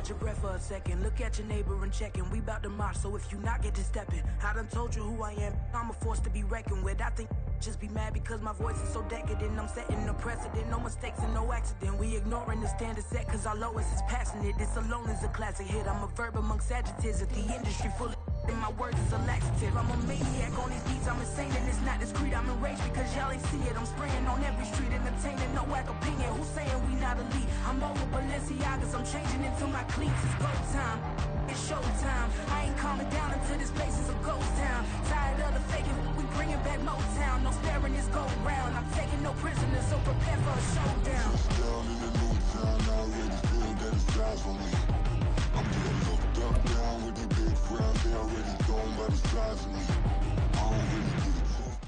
catch your breath for a second. Look at your neighbor and checking. We bout to march, so if you not get to stepping. I done told you who I am. I'm a force to be reckoned with. I think just be mad because my voice is so decadent. I'm setting a precedent. No mistakes and no accident. We ignoring the standard set cause our lowest is passionate. This alone is a classic hit. I'm a verb amongst adjectives. If the industry full of and my words is a laxative. I'm a maniac on these beats, I'm insane and it's not discreet. I'm enraged because y'all ain't see it. I'm spraying on every street, entertaining, no whack opinion. Who's saying we not elite? I'm over Balenciagas, I'm changing into my cleats. It's go time, it's show time. I ain't calming down until this place is a ghost town. Tired of the faking, we bringing back Motown. No sparing this go round. I'm taking no prisoners, so prepare for a showdown. Down in the new town, I already feel that it's time for me. I'm getting looked up down with the big crowd. They already gone by the size of me. I don't really give a fuck.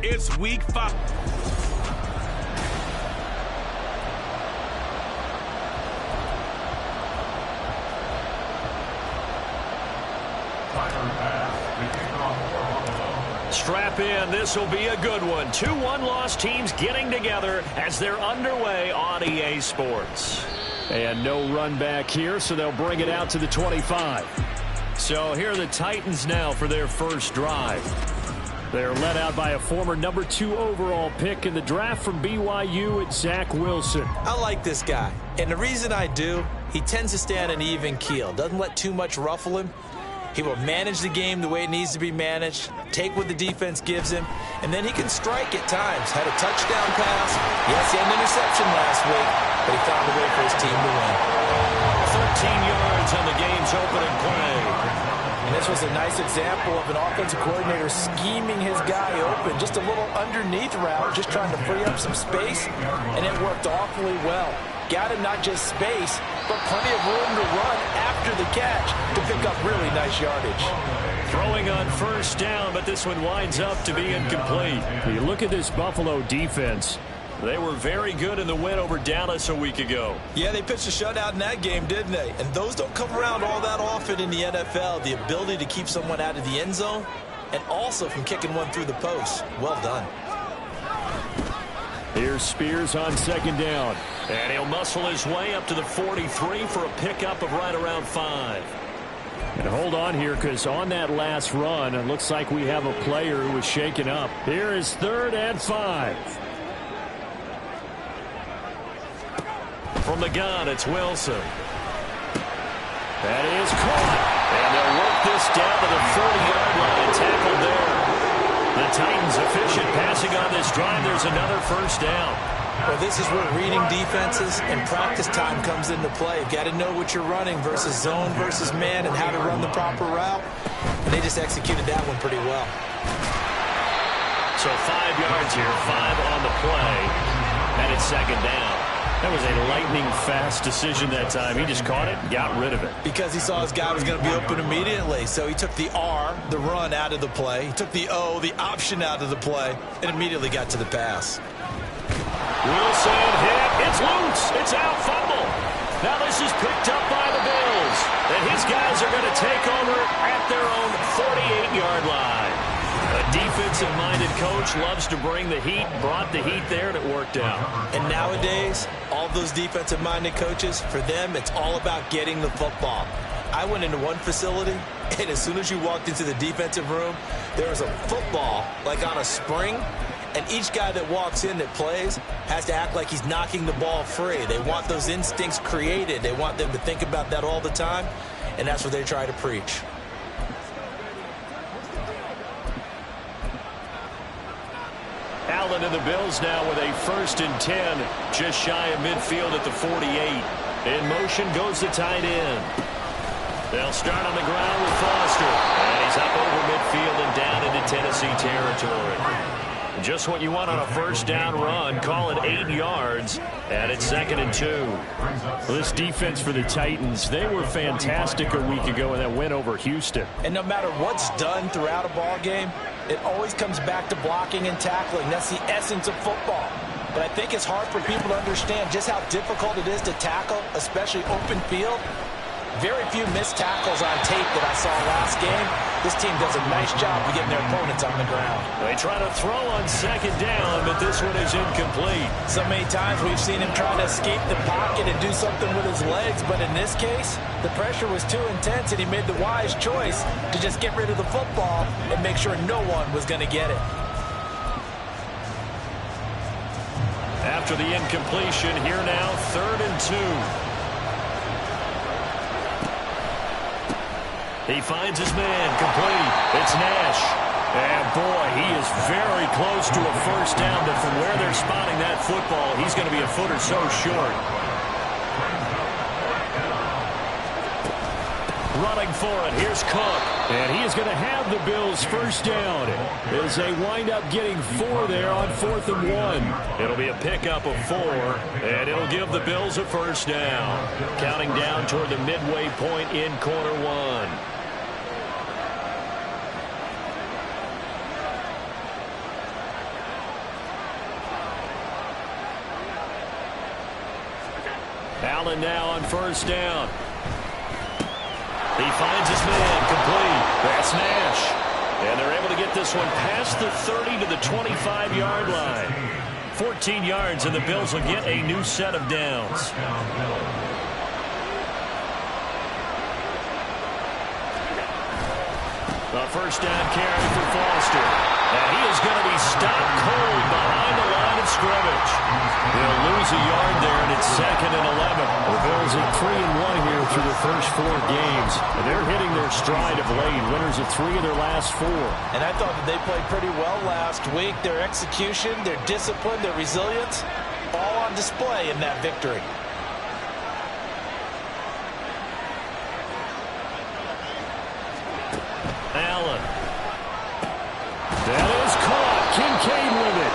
It's week 5. Strap in, this will be a good one. 2 one-loss teams getting together as they're underway on EA Sports. And no run back here, so they'll bring it out to the 25. So here are the Titans now for their first drive. They're led out by a former number 2 overall pick in the draft from BYU, it's Zach Wilson. I like this guy, and the reason I do, he tends to stay on an even keel, doesn't let too much ruffle him. He will manage the game the way it needs to be managed, take what the defense gives him, and then he can strike at times. Had a touchdown pass. Yes, he had an interception last week, but he found a way for his team to win. 13 yards on the game's opening play. And this was a nice example of an offensive coordinator scheming his guy open. Just a little underneath route, just trying to free up some space, and it worked awfully well. Got him not just space, but plenty of room to run after the catch to pick up really nice yardage. Throwing on first down, but this one winds up to be incomplete. You look at this Buffalo defense. They were very good in the win over Dallas a week ago. Yeah, they pitched a shutout in that game, didn't they? And those don't come around all that often in the NFL. The ability to keep someone out of the end zone and also from kicking one through the post. Well done. Here's Spears on second down. And he'll muscle his way up to the 43 for a pickup of right around 5. And hold on here, because on that last run, it looks like we have a player who was shaken up. Here is 3rd and 5. From the gun, it's Wilson. That is caught. And they'll work this down to the 40-yard line. Tackled there. The Titans efficient passing on this drive. There's another first down. Well, this is where reading defenses and practice time comes into play. You've got to know what you're running versus zone versus man and how to run the proper route. And they just executed that one pretty well. So 5 yards here, 5 on the play. And it's second down. That was a lightning-fast decision that time. He just caught it and got rid of it. Because he saw his guy was going to be open immediately. So he took the R, the run, out of the play. He took the O, the option, out of the play, and immediately got to the pass. Wilson hit. It's loose. It's out. Fumble. Now this is picked up by the Bills. And his guys are going to take over at their own 48-yard line. A defensive-minded coach loves to bring the heat, brought the heat there, and it worked out. And nowadays, all those defensive-minded coaches, for them, it's all about getting the football. I went into one facility, and as soon as you walked into the defensive room, there was a football, like on a spring, and each guy that walks in that plays has to act like he's knocking the ball free. They want those instincts created. They want them to think about that all the time, and that's what they try to preach. Allen and the Bills now with a 1st and 10, just shy of midfield at the 48. In motion goes the tight end. They'll start on the ground with Foster. And he's up over midfield and down into Tennessee territory. Just what you want on a first down run. Call it 8 yards. And it's 2nd and 2. Well, this defense for the Titans, they were fantastic a week ago in that win over Houston. And no matter what's done throughout a ball game, it always comes back to blocking and tackling. That's the essence of football. But I think it's hard for people to understand just how difficult it is to tackle, especially open field. Very few missed tackles on tape that I saw last game. This team does a nice job of getting their opponents on the ground. They try to throw on second down, but this one is incomplete. So many times we've seen him try to escape the pocket and do something with his legs, but in this case, the pressure was too intense, and he made the wise choice to just get rid of the football and make sure no one was going to get it. After the incompletion, here now, 3rd and 2. He finds his man, complete. It's Nash. And boy, he is very close to a first down, but from where they're spotting that football, he's going to be a foot or so short. Running for it, here's Cook. And he is going to have the Bills first down as they wind up getting 4 there on 4th and 1. It'll be a pickup of 4, and it'll give the Bills a first down. Counting down toward the midway point in quarter 1. Allen now on first down. He finds his man, complete. That's Nash. And they're able to get this one past the 30 to the 25-yard line. 14 yards, and the Bills will get a new set of downs. A first down carry for Foster. And he is going to be stopped cold behind the line of scrimmage. They'll lose a yard there, and it's 2nd and 11. The Bills at 3-1 here through the first 4 games. And they're hitting their stride of late. Winners of 3 of their last 4. And I thought that they played pretty well last week. Their execution, their discipline, their resilience, all on display in that victory. Allen. That is caught. Kincaid with it.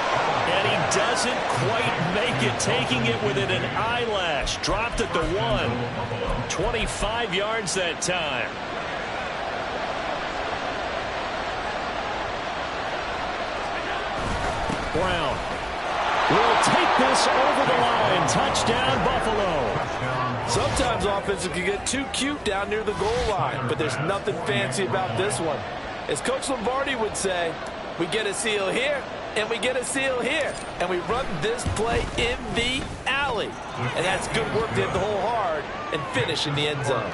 And he doesn't quite make it, taking it within an eyelash. Dropped at the 1. 25 yards that time. Brown will take this over the line. Touchdown, Buffalo. Sometimes offenses can get too cute down near the goal line, but there's nothing fancy about this one. As Coach Lombardi would say, we get a seal here, and we get a seal here, and we run this play in the alley. And that's good work to hit the hole hard and finish in the end zone.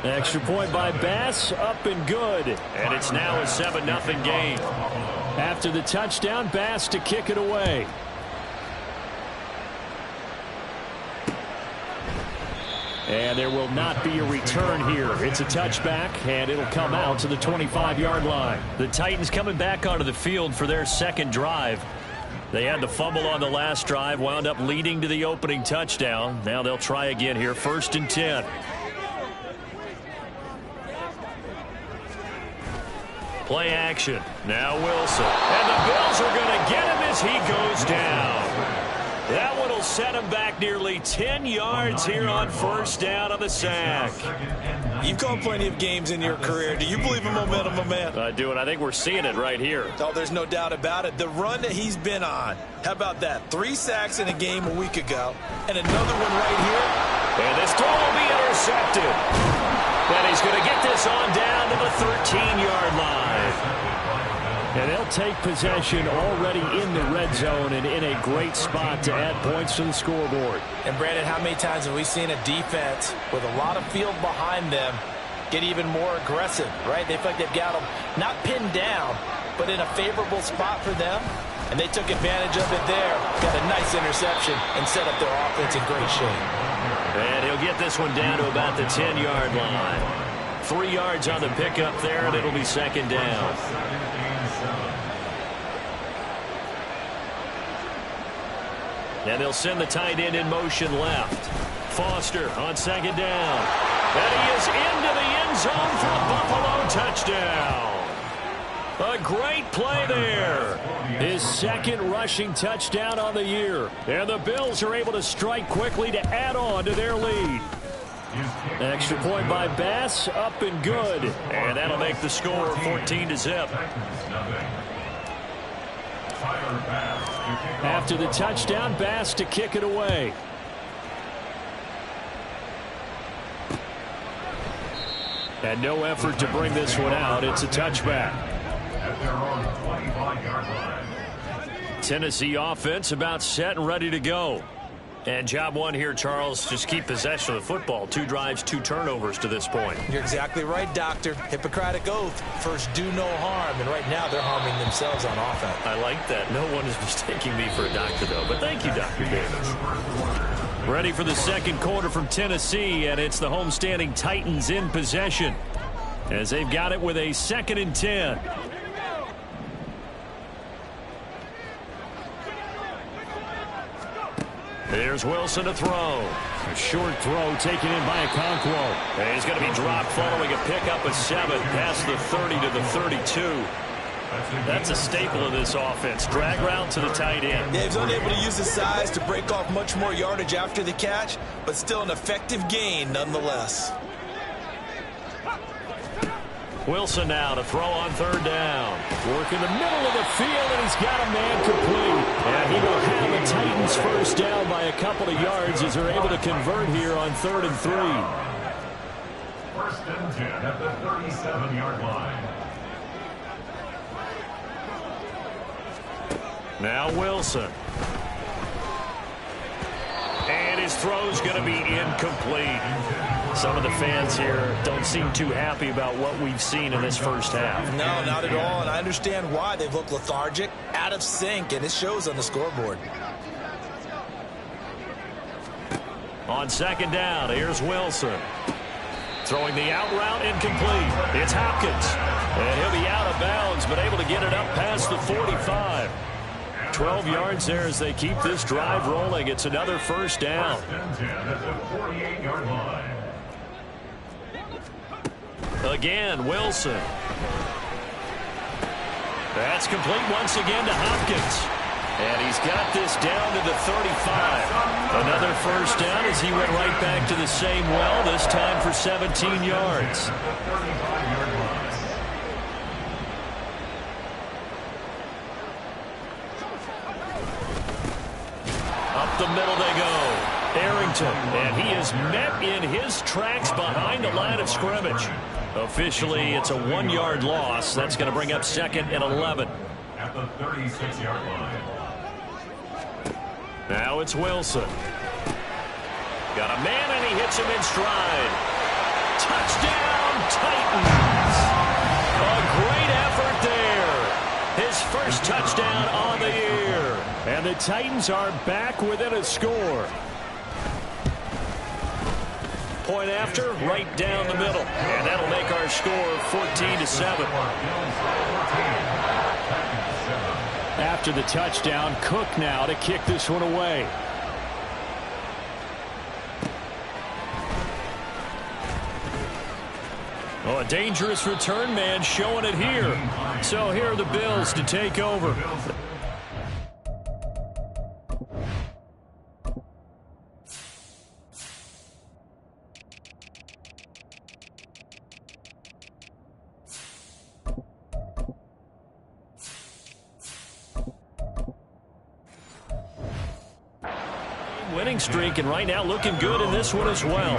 Extra point by Bass, up and good. And it's now a 7-0 game. After the touchdown, Bass to kick it away. And there will not be a return here. It's a touchback, and it'll come out to the 25-yard line. The Titans coming back onto the field for their second drive. They had the fumble on the last drive, wound up leading to the opening touchdown. Now they'll try again here, 1st and 10. Play action. Now Wilson. And the Bills are going to get him as he goes down. That one will set him back nearly 10 yards here on first down on the sack. You've called plenty of games in your career. Do you believe in momentum, my man? I do, and I think we're seeing it right here. Oh, there's no doubt about it. The run that he's been on. How about that? 3 sacks in a game a week ago, and another one right here. And this throw will be intercepted. And he's going to get this on down to the 13-yard line. And they'll take possession already in the red zone and in a great spot to add points to the scoreboard. And, Brandon, how many times have we seen a defense with a lot of field behind them get even more aggressive, right? They feel like they've got them not pinned down, but in a favorable spot for them. And they took advantage of it there. Got a nice interception and set up their offense in great shape. And he'll get this one down to about the 10-yard line. 3 yards on the pickup there, and it'll be second down. And they'll send the tight end in motion left. Foster on second down. And he is into the end zone for a Buffalo touchdown. A great play there. His second rushing touchdown on the year. And the Bills are able to strike quickly to add on to their lead. Extra point by Bass, up and good. And that'll make the score 14-0. After the touchdown, Bass to kick it away. And no effort to bring this one out. It's a touchback. At their own 25-yard line. Tennessee offense about set and ready to go. And job one here, Charles, just keep possession of the football. 2 drives, 2 turnovers to this point. You're exactly right, Doctor. Hippocratic oath. First, do no harm. And right now, they're harming themselves on offense. I like that. No one is mistaking me for a doctor, though. But thank you, Dr. Davis. Ready for the second quarter from Tennessee, and it's the homestanding Titans in possession as they've got it with a 2nd and 10. Here's Wilson to throw. A short throw taken in by Okonkwo. And he's going to be dropped following a pickup of 7 past the 30 to the 32. That's a staple of this offense. Drag route to the tight end. Yeah, he's unable to use his size to break off much more yardage after the catch, but still an effective gain nonetheless. Wilson now to throw on 3rd down. Work in the middle of the field, and he's got a man complete. And he will have the Titans first down by a couple of yards as they're able to convert here on 3rd and 3. 1st and 10 at the 37-yard line. Now Wilson. And his throw's going to be incomplete. Some of the fans here don't seem too happy about what we've seen in this first half. No, not at all, and I understand why. They've looked lethargic, out of sync, and it shows on the scoreboard. On 2nd down, here's Wilson. Throwing the out route, incomplete. It's Hopkins. And he'll be out of bounds, but able to get it up past the 45. 12 yards there as they keep this drive rolling. It's another first down. 1st and 10 at the 48-yard line. Again, Wilson. That's complete once again to Hopkins. And he's got this down to the 35. Another first down as he went right back to the same well, this time for 17 yards. Up the middle they go. Arrington, and he is met in his tracks behind the line of scrimmage. Officially, it's a 1-yard loss. That's going to bring up 2nd and 11. At the 36-yard line. Now it's Wilson. Got a man, and he hits him in stride. Touchdown, Titans. A great effort there. His first touchdown on the year. And the Titans are back within a score. Point after, right down the middle. And that'll make our score 14-7. After the touchdown, Cook now to kick this one away. Oh, a dangerous return man showing it here. So here are the Bills to take over. Winning streak, and right now looking good in this one as well.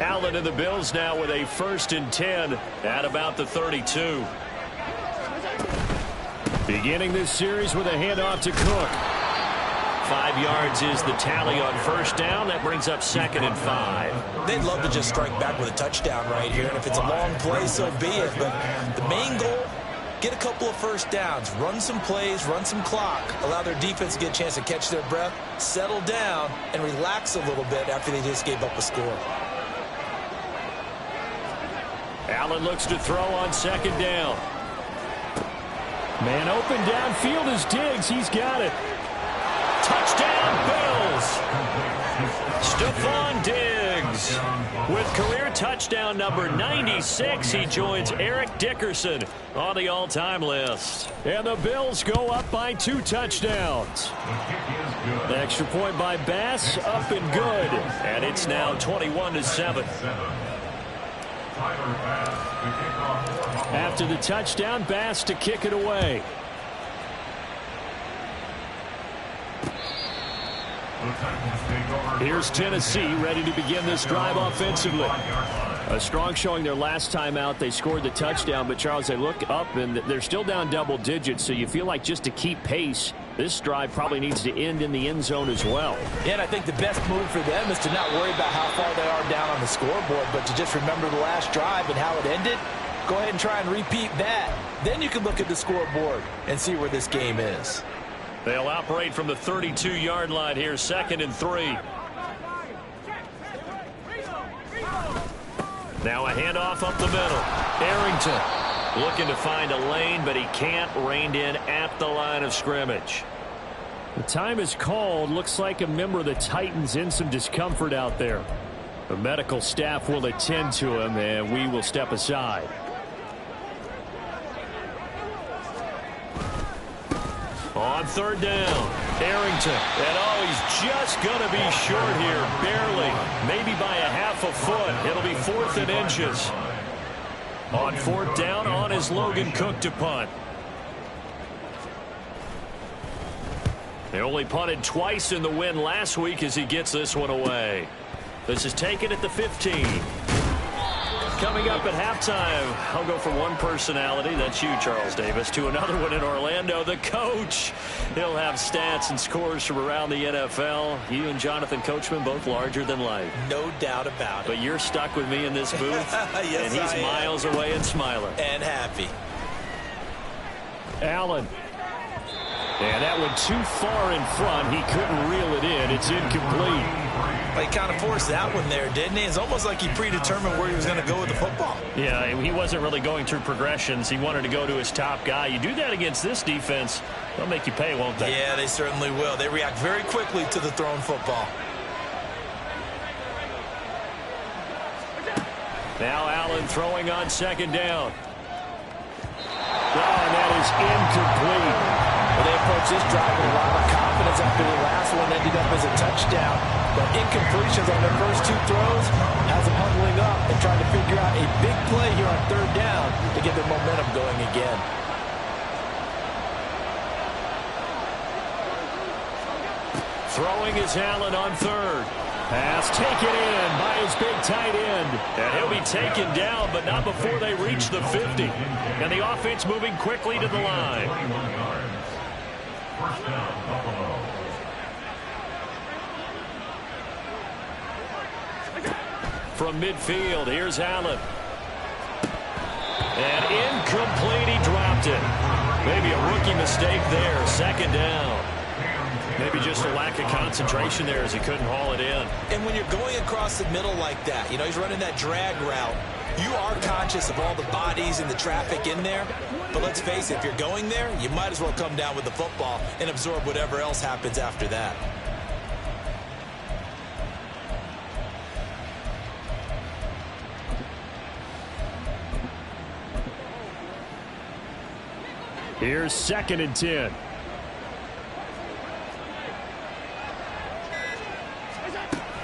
Allen and the Bills now with a 1st and 10 at about the 32. Beginning this series with a handoff to Cook. 5 yards is the tally on first down. That brings up 2nd and 5. They'd love to just strike back with a touchdown right here, and if it's a long play, so be it. But the main goal, get a couple of first downs, run some plays, run some clock, allow their defense to get a chance to catch their breath, settle down, and relax a little bit after they just gave up a score. Allen looks to throw on 2nd down. Man open downfield is Diggs. He's got it. Touchdown, Bills. Stephon Diggs with career touchdown number 96. He joins Eric Dickerson on the all-time list. And the Bills go up by 2 touchdowns. The extra point by Bass, up and good. And it's now 21-7. After the touchdown, Bass to kick it away. Here's Tennessee ready to begin this drive offensively. A strong showing their last time out. They scored the touchdown, but Charles, they look up and they're still down double digits, so you feel like just to keep pace, this drive probably needs to end in the end zone as well. Yeah, and I think the best move for them is to not worry about how far they are down on the scoreboard, but to just remember the last drive and how it ended. Go ahead and try and repeat that. Then you can look at the scoreboard and see where this game is. They'll operate from the 32-yard line here, 2nd and 3. Now a handoff up the middle. Arrington looking to find a lane, but he can't. Reined in at the line of scrimmage. The time is called. Looks like a member of the Titans in some discomfort out there. The medical staff will attend to him, and we will step aside. On 3rd down, Arrington. And he's just going to be short here, barely. Maybe by a half a foot. It'll be 4th and inches. On 4th down, on is Logan Cook to punt. They only punted twice in the win last week as he gets this one away. This is taken at the 15. Coming up at halftime, I'll go from one personality, that's you, Charles Davis, to another one in Orlando, the coach. He'll have stats and scores from around the NFL. You and Jonathan Coachman, both larger than life. No doubt about it. But you're stuck with me in this booth, yes, and he's miles away and smiling. And happy. Allen. And that one too far in front. He couldn't reel it in. It's incomplete. He kind of forced that one there, didn't he? It's almost like he predetermined where he was going to go with the football. Yeah, he wasn't really going through progressions. He wanted to go to his top guy. You do that against this defense, they'll make you pay, won't they? Yeah, they certainly will. They react very quickly to the thrown football. Now Allen throwing on 2nd down. Oh, and that is incomplete. Well, they approached this drive with a lot of confidence after the last one ended up as a touchdown. But incompletions on their first 2 throws has them huddling up and trying to figure out a big play here on 3rd down to get their momentum going again. Throwing is Allen on 3rd. Pass taken in by his big tight end. And he'll be taken down, but not before they reach the 50. And the offense moving quickly to the line. First down, Buffalo. From midfield, here's Allen. And incomplete, he dropped it. Maybe a rookie mistake there, 2nd down. Maybe just a lack of concentration there as he couldn't haul it in. And when you're going across the middle like that, he's running that drag route, you are conscious of all the bodies and the traffic in there. But let's face it, if you're going there, you might as well come down with the football and absorb whatever else happens after that. Here's 2nd and 10.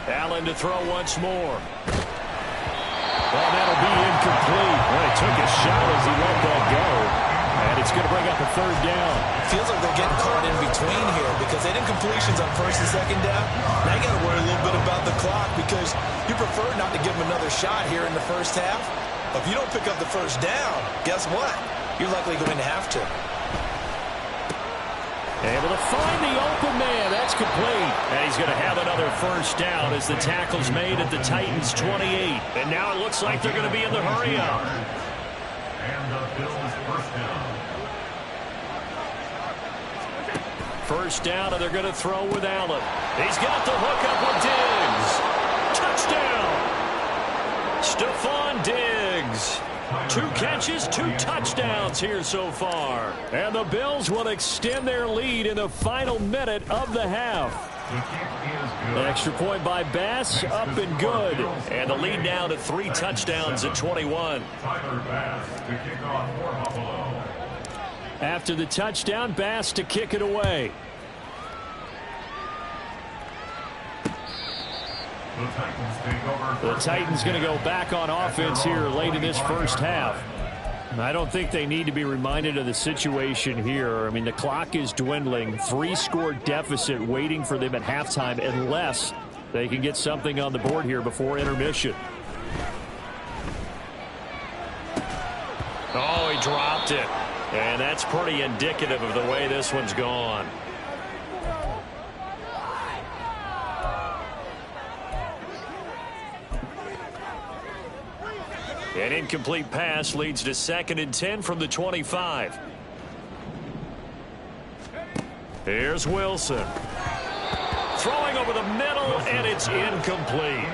Allen to throw once more. Well, that'll be incomplete. Well, he took a shot as he let that go. And it's going to bring up a 3rd down. Feels like they're getting caught in between here because they did completions on 1st and 2nd down. Now you got to worry a little bit about the clock because you prefer not to give them another shot here in the first half. But if you don't pick up the 1st down, guess what? You're likely going to have to. Able to find the open man. That's complete. And he's going to have another 1st down as the tackle's made at the Titans' 28. And now it looks like they're going to be in the hurry-up. And the Bills' 1st down. 1st down, and they're going to throw with Allen. He's got the hook up with Diggs. Touchdown. Stephon Diggs. 2 catches, 2 touchdowns here so far. And the Bills will extend their lead in the final minute of the half. An extra point by Bass, up and good. And the lead now to 3 touchdowns at 21. Tyler Bass to kick off for Buffalo. After the touchdown, Bass to kick it away. The Titans take over. The Titans going to go back on offense here late in this first half. I don't think they need to be reminded of the situation here. I mean, the clock is dwindling. 3-score deficit waiting for them at halftime unless they can get something on the board here before intermission. Oh, he dropped it. And that's pretty indicative of the way this one's gone. An incomplete pass leads to 2nd and 10 from the 25. Here's Wilson. Throwing over the middle, and it's incomplete.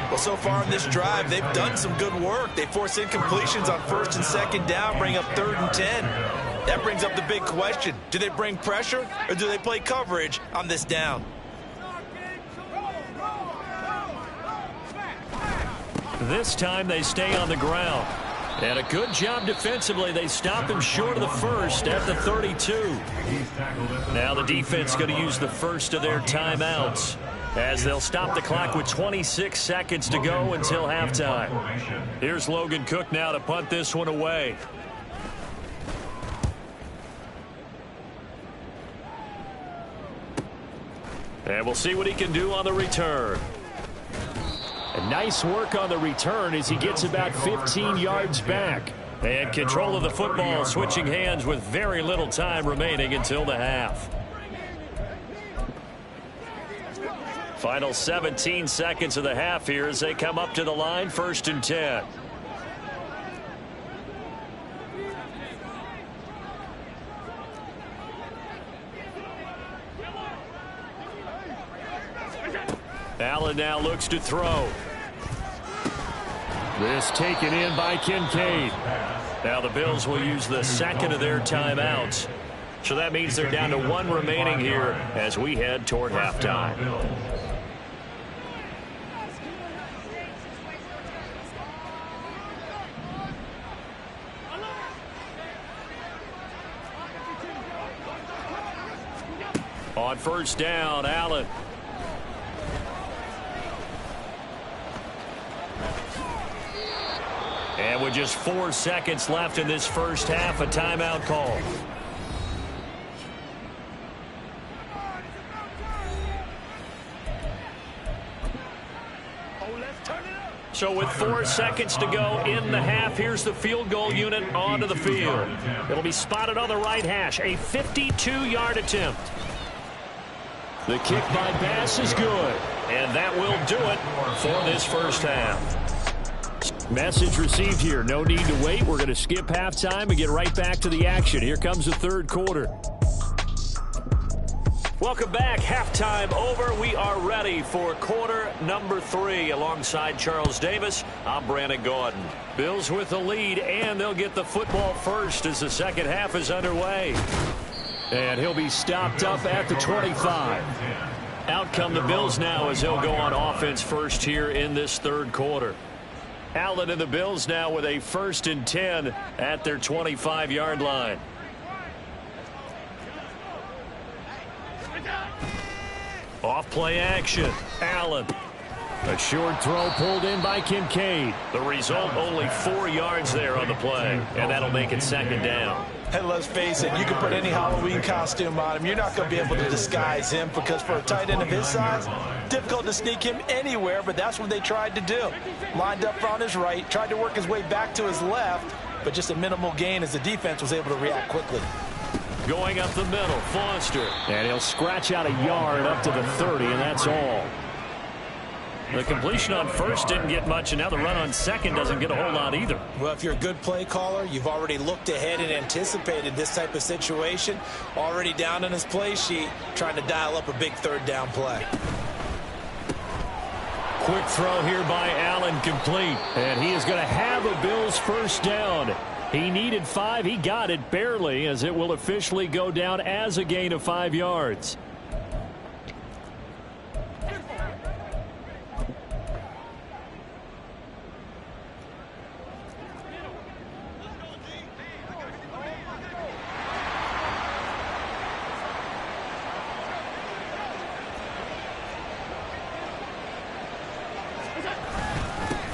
Well, so far in this drive, they've done some good work. They force incompletions on 1st and 2nd down, bring up 3rd and 10. That brings up the big question. Do they bring pressure, or do they play coverage on this down? This time they stay on the ground. And a good job defensively. They stop him short of the first at the 32. Now the defense going to use the first of their timeouts as they'll stop the clock with 26 seconds to go until halftime. Here's Logan Cook now to punt this one away. And we'll see what he can do on the return. And nice work on the return as he gets about 15 yards back. And control of the football, switching hands with very little time remaining until the half. Final 17 seconds of the half here as they come up to the line, 1st and 10. Allen now looks to throw. This taken in by Kincaid. Now the Bills will use the 2nd of their timeouts. So that means they're down to 1 remaining here as we head toward halftime. On 1st down, Allen. And with just 4 seconds left in this first half, a timeout call. So with 4 seconds to go in the half, here's the field goal unit onto the field. It'll be spotted on the right hash, a 52-yard attempt. The kick by Bass is good, and that will do it for this first half. Message received here. No need to wait. We're going to skip halftime and get right back to the action. Here comes the 3rd quarter. Welcome back. Halftime over. We are ready for quarter number 3. Alongside Charles Davis, I'm Brandon Gaudin. Bills with the lead, and they'll get the football first as the second half is underway. And he'll be stopped up at the 25. Out come the Bills now as they'll go on offense first here in this 3rd quarter. Allen and the Bills now with a 1st and 10 at their 25-yard line. Off play action. Allen. A short throw pulled in by Kincaid. The result, only 4 yards there on the play. And that'll make it 2nd down. And let's face it, you can put any Halloween costume on him. You're not going to be able to disguise him because for a tight end of his size, difficult to sneak him anywhere, but that's what they tried to do. Lined up on his right, tried to work his way back to his left, but just a minimal gain as the defense was able to react quickly. Going up the middle, Foster. And he'll scratch out a yard up to the 30, and that's all. The completion on 1st didn't get much, and now the run on 2nd doesn't get a whole lot either. Well, if you're a good play caller, you've already looked ahead and anticipated this type of situation. Already down on his play sheet, trying to dial up a big 3rd down play. Quick throw here by Allen, complete. And he is going to have a Bills 1st down. He needed 5. He got it barely, as it will officially go down as a gain of 5 yards.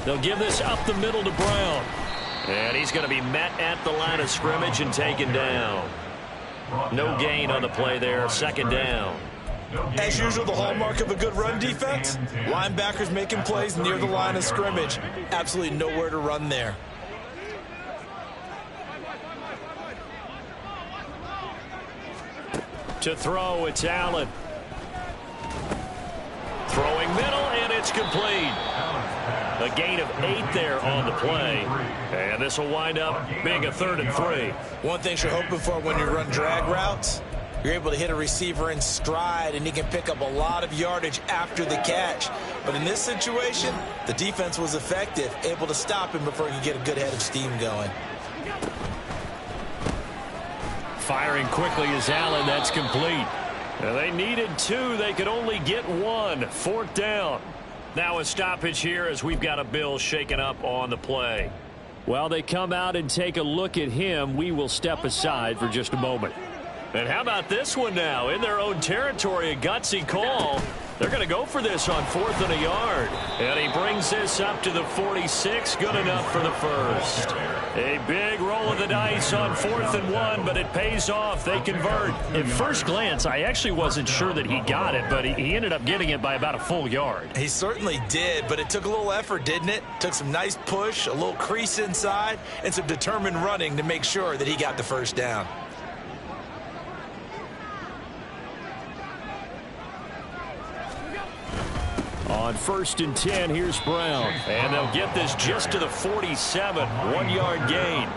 They'll give this up the middle to Brown. And he's going to be met at the line of scrimmage and taken down. No gain on the play there. Second down. As usual, the hallmark of a good run defense, linebackers making plays near the line of scrimmage. Absolutely nowhere to run there. To throw, it's Allen. Throwing middle, and it's complete. A gain of 8 there on the play. And this will wind up being a 3rd and 3. One thing you're hoping for when you run drag routes, you're able to hit a receiver in stride, and he can pick up a lot of yardage after the catch. But in this situation, the defense was effective, able to stop him before he could get a good head of steam going. Firing quickly is Allen. That's complete. Now they needed 2. They could only get 1. 4th down. Now a stoppage here as we've got a Bill shaken up on the play. While they come out and take a look at him, we will step aside for just a moment. And how about this one now? In their own territory, a gutsy call. They're going to go for this on 4th and a yard. And he brings this up to the 46. Good enough for the first. A big roll of the dice on 4th and 1, but it pays off. They convert. At first glance, I actually wasn't sure that he got it, but he ended up getting it by about a full yard. He certainly did, but it took a little effort, didn't it? Took some nice push, a little crease inside, and some determined running to make sure that he got the first down. On 1st and 10, here's Brown. And they'll get this just to the 47. 1-yard gain.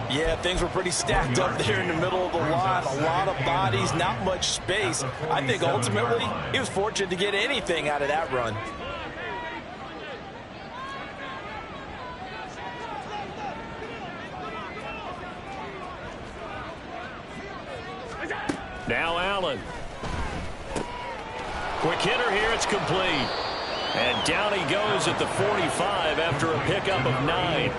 Yeah, things were pretty stacked up there in the middle of the line. A lot of bodies, not much space. I think ultimately he was fortunate to get anything out of that run. Now Allen. Quick hitter here, it's complete. And down he goes at the 45 after a pickup of 9.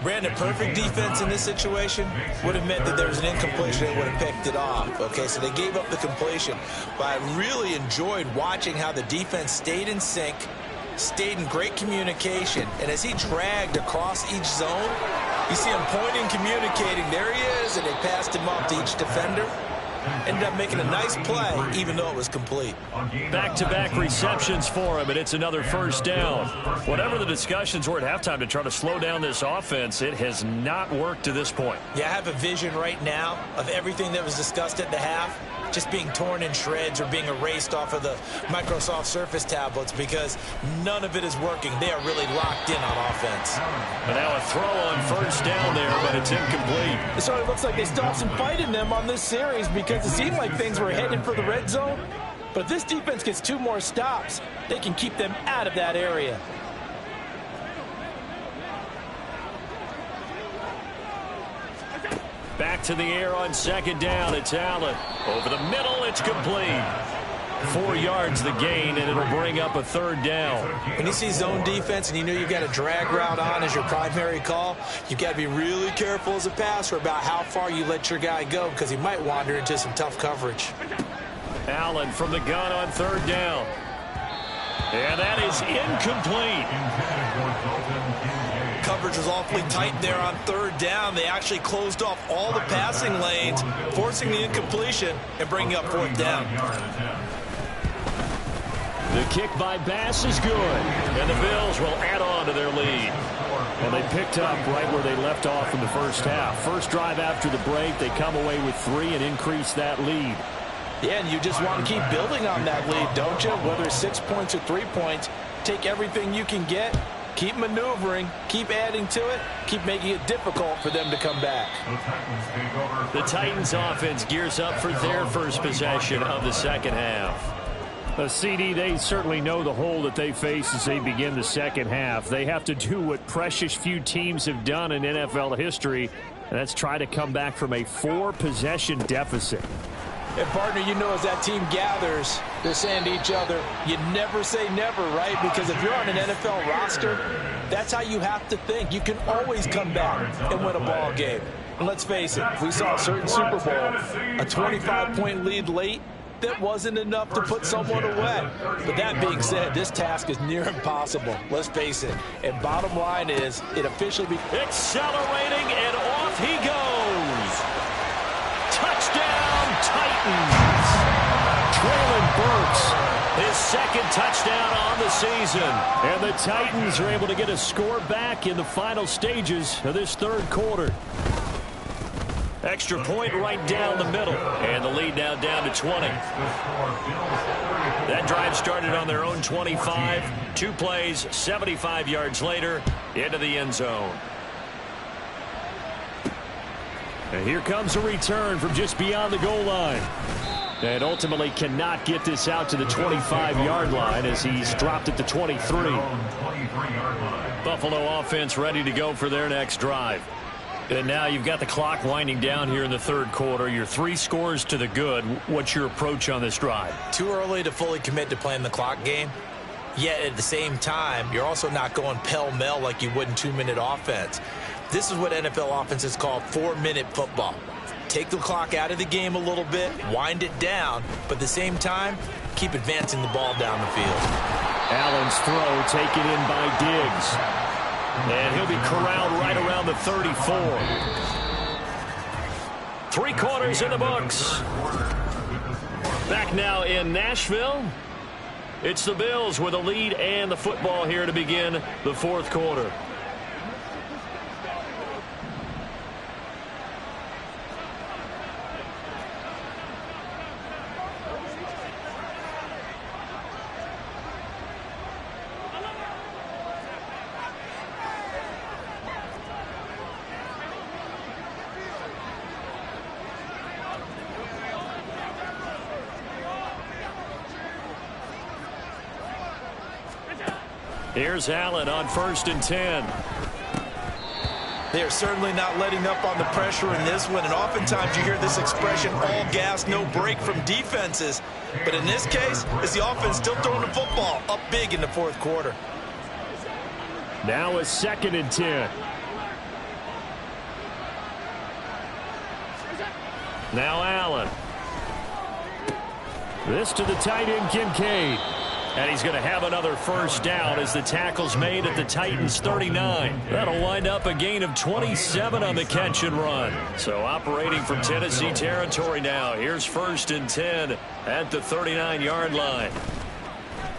Brandon, perfect defense in this situation would have meant that there was an incompletion and would have picked it off. Okay, so they gave up the completion. But I really enjoyed watching how the defense stayed in sync, stayed in great communication. And as he dragged across each zone, you see him pointing, communicating. There he is, and they passed him off to each defender. Ended up making a nice play, even though it was complete. Back-to-back receptions for him, and it's another first down. Whatever the discussions were at halftime to try to slow down this offense, it has not worked to this point. Yeah, I have a vision right now of everything that was discussed at the half just being torn in shreds or being erased off of the Microsoft Surface tablets because none of it is working. They are really locked in on offense. And now a throw on first down there, but it's incomplete. It sort of looks like they stopped some fight in them on this series because it seemed like things were headed for the red zone. But if this defense gets 2 more stops, they can keep them out of that area. Back to the air on second down. It's Allen. Over the middle, it's complete. 4 yards the gain, and it'll bring up a 3rd down. When you see zone defense and you know you've got a drag route on as your primary call, you've got to be really careful as a passer about how far you let your guy go because he might wander into some tough coverage. Allen from the gun on 3rd down. And that is incomplete. Coverage was awfully tight there on 3rd down. They actually closed off all the passing lanes, forcing the incompletion and bringing up 4th down. The kick by Bass is good, and the Bills will add on to their lead. And they picked up right where they left off in the first half. First drive after the break, they come away with 3 and increase that lead. Yeah, and you just want to keep building on that lead, don't you? Whether it's 6 points or 3 points, take everything you can get, keep maneuvering, keep adding to it, keep making it difficult for them to come back. The Titans offense gears up for their first possession of the second half. CD, they certainly know the hole that they face as they begin the second half. They have to do what precious few teams have done in NFL history, and that's try to come back from a 4-possession deficit. And, partner, you know as that team gathers, they're saying to each other, you never say never, right? Because if you're on an NFL roster, that's how you have to think. You can always come back and win a ball game. And let's face it, if we saw a certain Super Bowl, a 25-point lead late, that wasn't enough to put someone away. But that being said, this task is near impossible. Let's face it. And bottom line is, it officially accelerating, and off he goes. Touchdown, Titans. Traylon Burks, his second touchdown on the season. And the Titans are able to get a score back in the final stages of this third quarter. Extra point right down the middle. And the lead now down to 20. That drive started on their own 25. 2 plays, 75 yards later, into the end zone. And here comes a return from just beyond the goal line. And ultimately cannot get this out to the 25-yard line as he's dropped at the 23. Buffalo offense ready to go for their next drive. And now you've got the clock winding down here in the third quarter. You're 3 scores to the good. What's your approach on this drive? Too early to fully commit to playing the clock game. Yet at the same time, you're also not going pell-mell like you would in 2-minute offense. This is what NFL offenses call 4-minute football. Take the clock out of the game a little bit, wind it down, but at the same time, keep advancing the ball down the field. Allen's throw taken in by Diggs. And he'll be corralled right around the 34. 3 quarters in the books. Back now in Nashville. It's the Bills with a lead and the football here to begin the fourth quarter. Here's Allen on 1st and 10. They are certainly not letting up on the pressure in this one, and oftentimes you hear this expression, all gas, no break from defenses. But in this case, it's the offense still throwing the football up big in the fourth quarter. Now a 2nd and 10. Now Allen. This to the tight end, Kincaid. And he's going to have another first down as the tackle's made at the Titans' 39. That'll wind up a gain of 27 on the catch and run. So operating from Tennessee territory now. Here's 1st and 10 at the 39-yard line.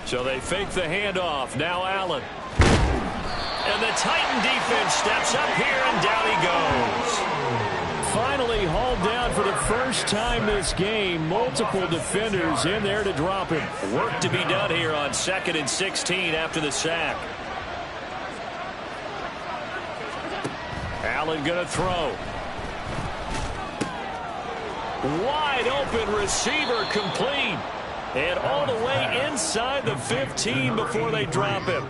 So they fake the handoff. Now Allen. And the Titan defense steps up here, and down he goes. Finally hauled down for the first time this game. Multiple defenders in there to drop him. Work to be done here on 2nd and 16 after the sack. Allen going to throw. Wide open receiver, complete. And all the way inside the 15 before they drop him.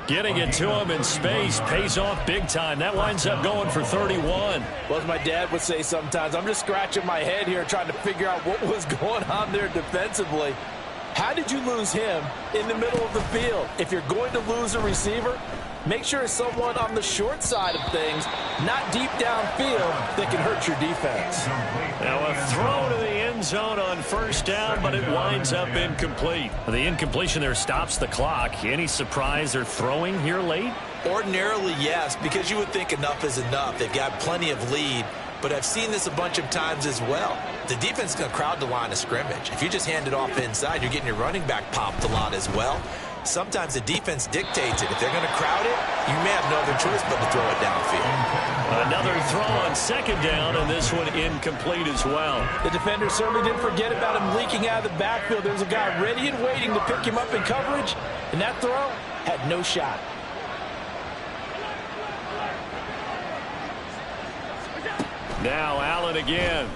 Getting it to him in space pays off big time. That winds up going for 31. Well, as my dad would say sometimes, I'm just scratching my head here trying to figure out what was going on there defensively. How did you lose him in the middle of the field? If you're going to lose a receiver, make sure it's someone on the short side of things, not deep downfield, that can hurt your defense. Now a throw to the end zone on 1st down, but it winds up incomplete. The incompletion there stops the clock. Any surprise they're throwing here late? Ordinarily, yes, because you would think enough is enough. They've got plenty of lead, but I've seen this a bunch of times as well. The defense is going to crowd the line of scrimmage. If you just hand it off inside, you're getting your running back popped a lot as well. Sometimes the defense dictates it. If they're going to crowd it, you may have no other choice but to throw it downfield. Another throw on 2nd down, and this one incomplete as well. The defender certainly didn't forget about him leaking out of the backfield. There's a guy ready and waiting to pick him up in coverage, and that throw had no shot. Now Allen again.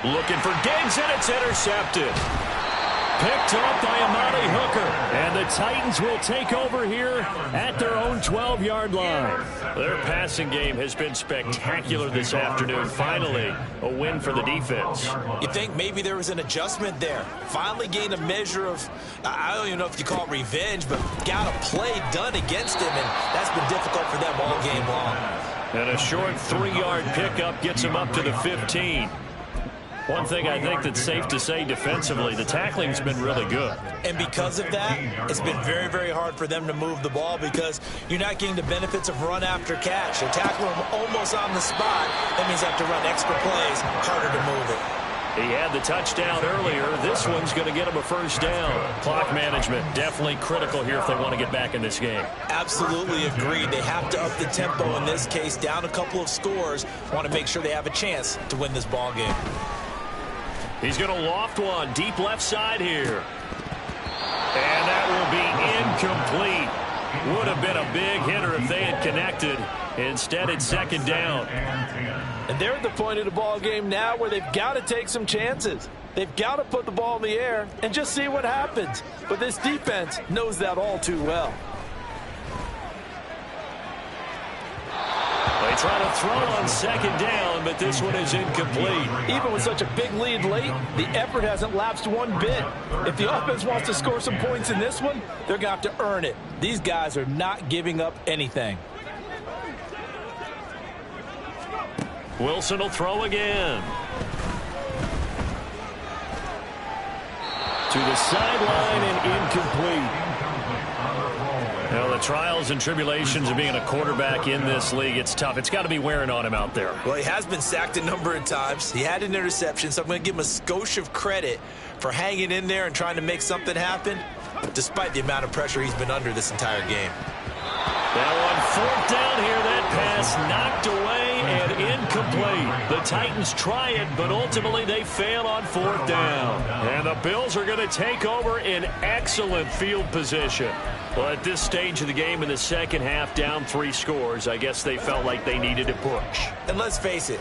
Looking for Diggs, and it's intercepted. Picked up by Amani Hooker. And the Titans will take over here at their own 12-yard line. Their passing game has been spectacular this afternoon. Finally, a win for the defense. You think maybe there was an adjustment there. Finally gained a measure of, I don't even know if you call it revenge, but got a play done against him, and that's been difficult for them all game long. And a short 3-yard pickup gets him up to the 15. One thing I think that's safe to say defensively, the tackling's been really good. And because of that, it's been very, very hard for them to move the ball because you're not getting the benefits of run after catch. They tackle them almost on the spot. That means they have to run extra plays, harder to move it. He had the touchdown earlier. This one's going to get him a first down. Clock management definitely critical here if they want to get back in this game. Absolutely agreed. They have to up the tempo in this case, down a couple of scores. Want to make sure they have a chance to win this ball game. He's going to loft one deep left side here. And that will be incomplete. Would have been a big hitter if they had connected. Instead, it's second down. And they're at the point of the ball game now where they've got to take some chances. They've got to put the ball in the air and just see what happens. But this defense knows that all too well. They try to throw on second down, but this one is incomplete. Even with such a big lead late, the effort hasn't lapsed one bit. If the offense wants to score some points in this one, they're going to have to earn it. These guys are not giving up anything. Wilson will throw again. To the sideline and incomplete. Now, the trials and tribulations of being a quarterback in this league, it's tough. It's got to be wearing on him out there. Well, he has been sacked a number of times. He had an interception, so I'm going to give him a skosh of credit for hanging in there and trying to make something happen, despite the amount of pressure he's been under this entire game. Now on fourth down here, that pass knocked away and incomplete. The Titans try it, but ultimately they fail on fourth down. And the Bills are going to take over in excellent field position. Well, at this stage of the game in the second half, down 3 scores, I guess they felt like they needed to push. And let's face it,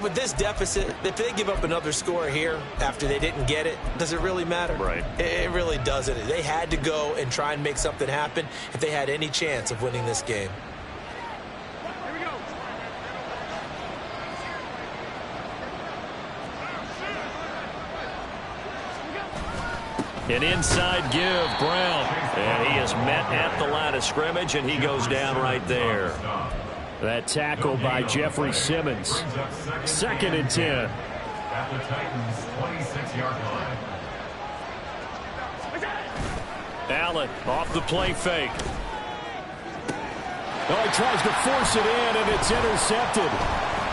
with this deficit, if they give up another score here after they didn't get it, does it really matter? Right. It really doesn't. They had to go and try and make something happen if they had any chance of winning this game. An inside give, Brown. And he is met at the line of scrimmage, and he goes down right there. That tackle by Jeffrey Simmons. Second and 10. At the Titans' 26-yard line. Allen off the play fake. Oh, he tries to force it in, and it's intercepted.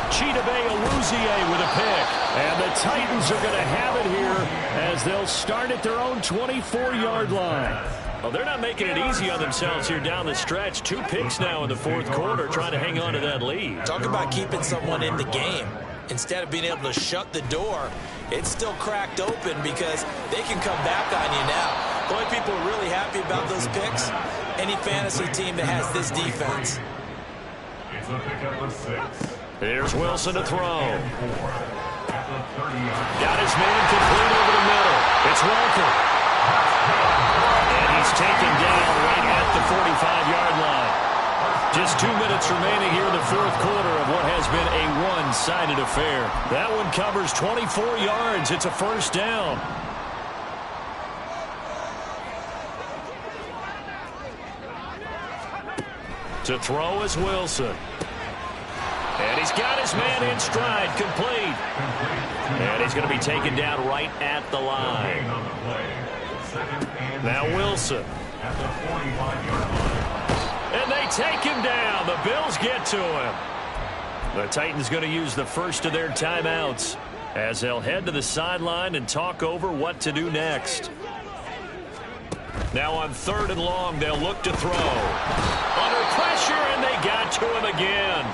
Chidobe Awuzie with a pick. And the Titans are going to have it here as they'll start at their own 24-yard line. Well, they're not making it easy on themselves here down the stretch. 2 picks now in the fourth quarter trying to hang on to that lead. Talk about keeping someone in the game. Instead of being able to shut the door, it's still cracked open because they can come back on you now. The only people who are really happy about those picks, any fantasy team that has this defense. It's a pickup of 6. Here's Wilson to throw. Got his man complete over the middle. It's Walker. And he's taken down right at the 45-yard line. Just 2 minutes remaining here in the fourth quarter of what has been a one-sided affair. That one covers 24 yards. It's a first down. To throw is Wilson. And he's got his man in stride, complete. And he's going to be taken down right at the line. Now Wilson. And they take him down. The Bills get to him. The Titans going to use the first of their timeouts as they'll head to the sideline and talk over what to do next. Now on 3rd and long, they'll look to throw. Under pressure, and they got to him again.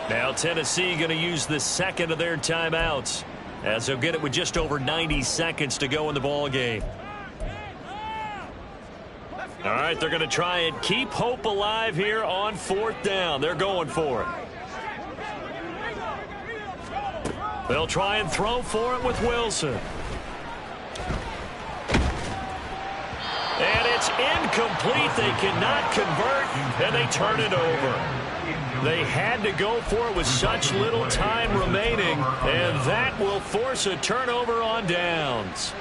Now Tennessee going to use the second of their timeouts as they'll get it with just over 90 seconds to go in the ball game. All right, they're going to try and keep hope alive here on 4th down. They're going for it. They'll try and throw for it with Wilson. And it's incomplete. They cannot convert, and they turn it over. They had to go for it with such little time remaining, and that will force a turnover on downs.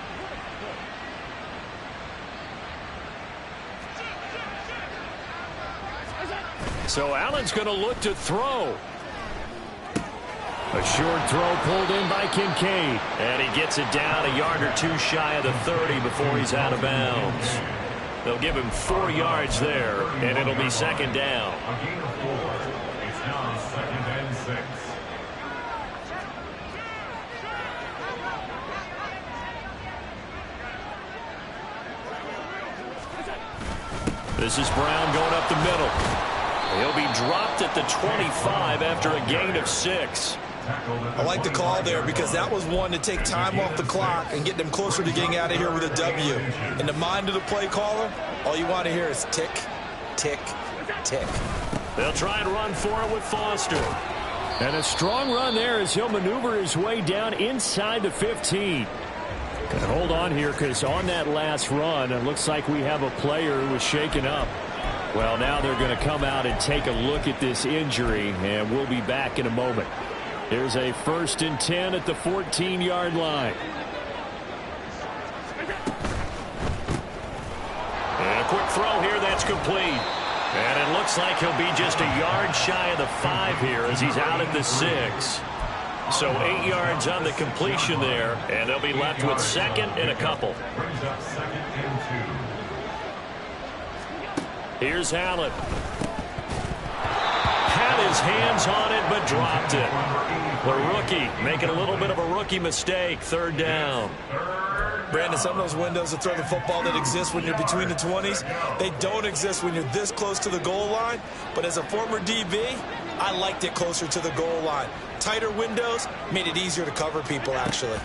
So Allen's going to look to throw. A short throw pulled in by Kincaid. And he gets it down a yard or two shy of the 30 before he's out of bounds. They'll give him 4 yards there, and it'll be second down. A gain of 4. It's now 2nd and 6. This is Brown going up the middle. He'll be dropped at the 25 after a gain of 6. I like the call there because that was one to take time off the clock and get them closer to getting out of here with a W. In the mind of the play caller, all you want to hear is tick, tick, tick. They'll try and run for it with Foster. And a strong run there as he'll maneuver his way down inside the 15. And hold on here because on that last run, it looks like we have a player who was shaken up. Well, now they're going to come out and take a look at this injury, and we'll be back in a moment. Here's a 1st and 10 at the 14-yard line. And a quick throw here, that's complete. And it looks like he'll be just a yard shy of the 5 here as he's out at the 6. So 8 yards on the completion there, and they'll be left with 2nd and a couple. Brings up 2nd and 2. Here's Allen. Had his hands on it, but dropped it. The rookie making a little bit of a rookie mistake. 3rd down. Brandon, some of those windows to throw the football that exist when you're between the 20s, they don't exist when you're this close to the goal line. But as a former DB, I liked it closer to the goal line. Tighter windows made it easier to cover people, actually.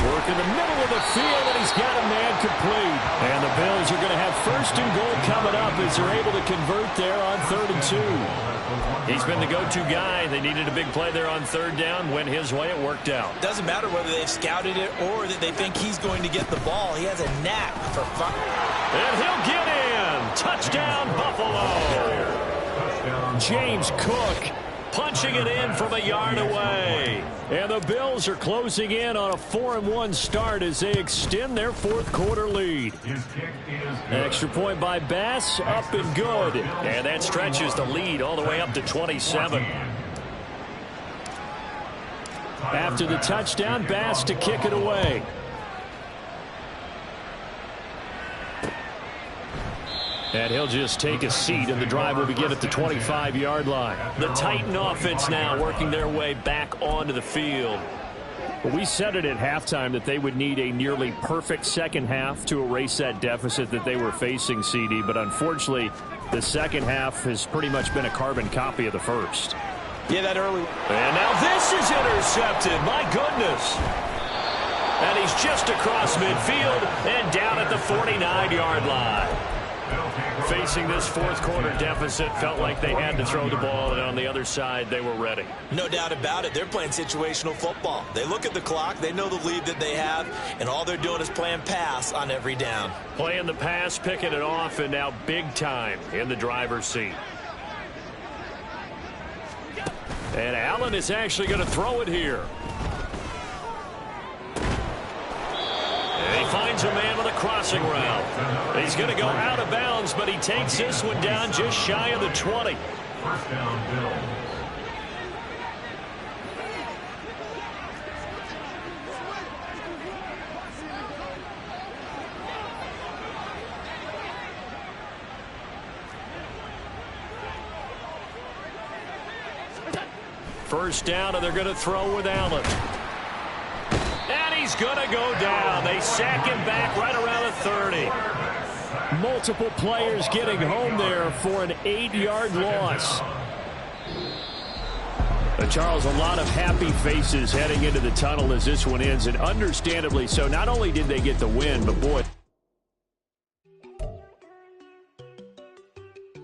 Work in the middle of the field, and he's got a man complete. And the Bills are going to have 1st and goal coming up as they're able to convert there on 3rd and 2. He's been the go-to guy. They needed a big play there on 3rd down. Went his way. It worked out. Doesn't matter whether they've scouted it or that they think he's going to get the ball. He has a knack for fun. And he'll get in. Touchdown, Buffalo. James Cook punching it in from a yard away. And the Bills are closing in on a 4-1 start as they extend their 4th quarter lead. His kick is good. Extra point by Bass, up and good. And that stretches the lead all the way up to 27. After the touchdown, Bass to kick it away. And he'll just take a seat, and the drive will begin at the 25-yard line. The Titan offense now working their way back onto the field. Well, we said it at halftime that they would need a nearly perfect second half to erase that deficit that they were facing, CD. But unfortunately, the second half has pretty much been a carbon copy of the first. Yeah, that early. And now this is intercepted. My goodness. And he's just across midfield and down at the 49-yard line. Facing this 4th quarter deficit, felt like they had to throw the ball, and on the other side, they were ready. No doubt about it. They're playing situational football. They look at the clock, they know the lead that they have, and all they're doing is playing pass on every down. Playing the pass, picking it off, and now big time in the driver's seat. And Allen is actually going to throw it here. And he finds a man with a crossing route. He's going to go out of bounds, but he takes this one down just shy of the 20. 1st down, Bill. First down, and they're going to throw with Allen. And he's going to go down. They sack him back right around the 30. Multiple players getting home there for an 8-yard loss. Charles, a lot of happy faces heading into the tunnel as this one ends, and understandably so. Not only did they get the win, but boy...